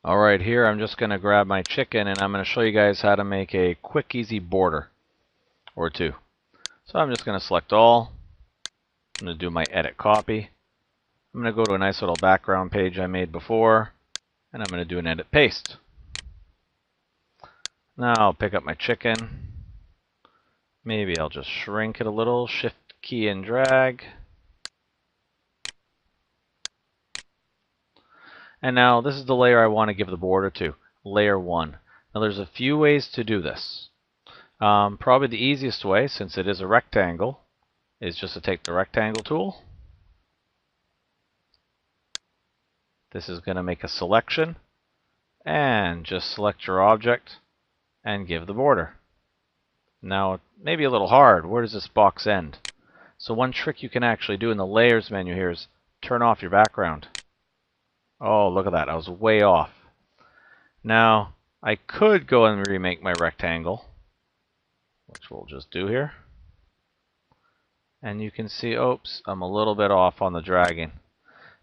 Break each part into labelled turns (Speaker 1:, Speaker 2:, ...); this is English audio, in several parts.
Speaker 1: Alright, here I'm just going to grab my chicken and I'm going to show you guys how to make a quick, easy border or two. So I'm just going to select all. I'm going to do my edit copy. I'm going to go to a nice little background page I made before, and I'm going to do an edit paste. Now I'll pick up my chicken. Maybe I'll just shrink it a little, shift key and drag. And now this is the layer I want to give the border to, layer 1. Now there's a few ways to do this. Probably the easiest way, since it is a rectangle, is just to take the rectangle tool. This is going to make a selection, and just select your object and give the border. Now it may be a little hard. Where does this box end? So one trick you can actually do in the layers menu here is turn off your background. Oh, look at that. I was way off. Now, I could go and remake my rectangle, which we'll just do here. And you can see, oops, I'm a little bit off on the dragging.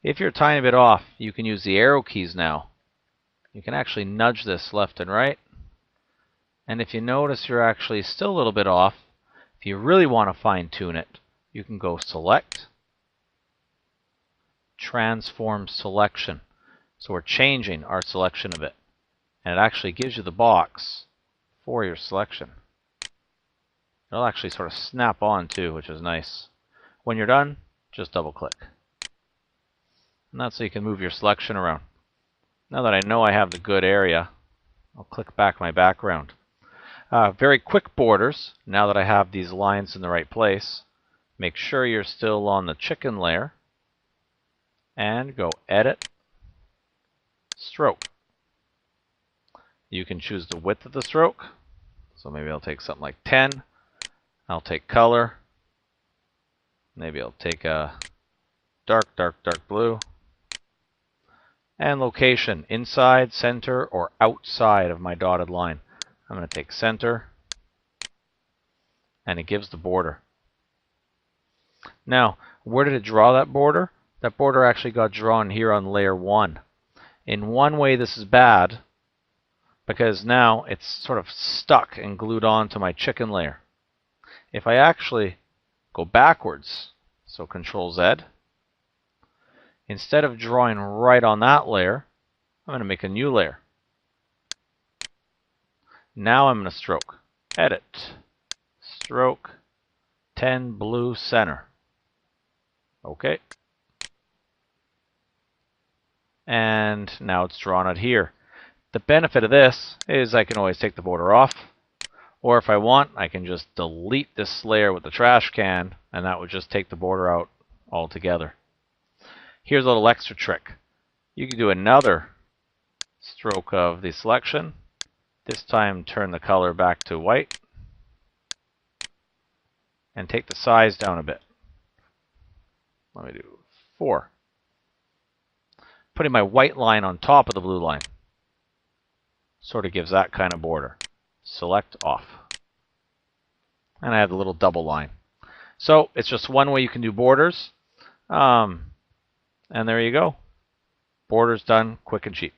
Speaker 1: If you're a tiny bit off, you can use the arrow keys now. You can actually nudge this left and right. And if you notice you're actually still a little bit off, if you really want to fine tune it, you can go Select, Transform Selection. So we're changing our selection a bit. And it actually gives you the box for your selection. It'll actually sort of snap on too, which is nice. When you're done, just double click. And that's so you can move your selection around. Now that I know I have the good area, I'll click back my background. Very quick borders, now that I have these lines in the right place. Make sure you're still on the chicken layer. And go Edit, Stroke. You can choose the width of the stroke. So maybe I'll take something like 10. I'll take color. Maybe I'll take a dark blue. And location, inside, center, or outside of my dotted line. I'm going to take center. And it gives the border. Now, where did it draw that border? That border actually got drawn here on layer 1. In one way this is bad, because now it's sort of stuck and glued on to my chicken layer. If I actually go backwards, so Control Z, instead of drawing right on that layer, I'm going to make a new layer. Now I'm going to stroke. Edit. Stroke. 10 blue center. Okay. And now it's drawn out here. The benefit of this is I can always take the border off. Or if I want, I can just delete this layer with the trash can, and that would just take the border out altogether. Here's a little extra trick. You can do another stroke of the selection. This time turn the color back to white. And take the size down a bit. Let me do 4. Putting my white line on top of the blue line. Sort of gives that kind of border. Select off. And I have the little double line. So it's just one way you can do borders. And there you go. Borders done quick and cheap.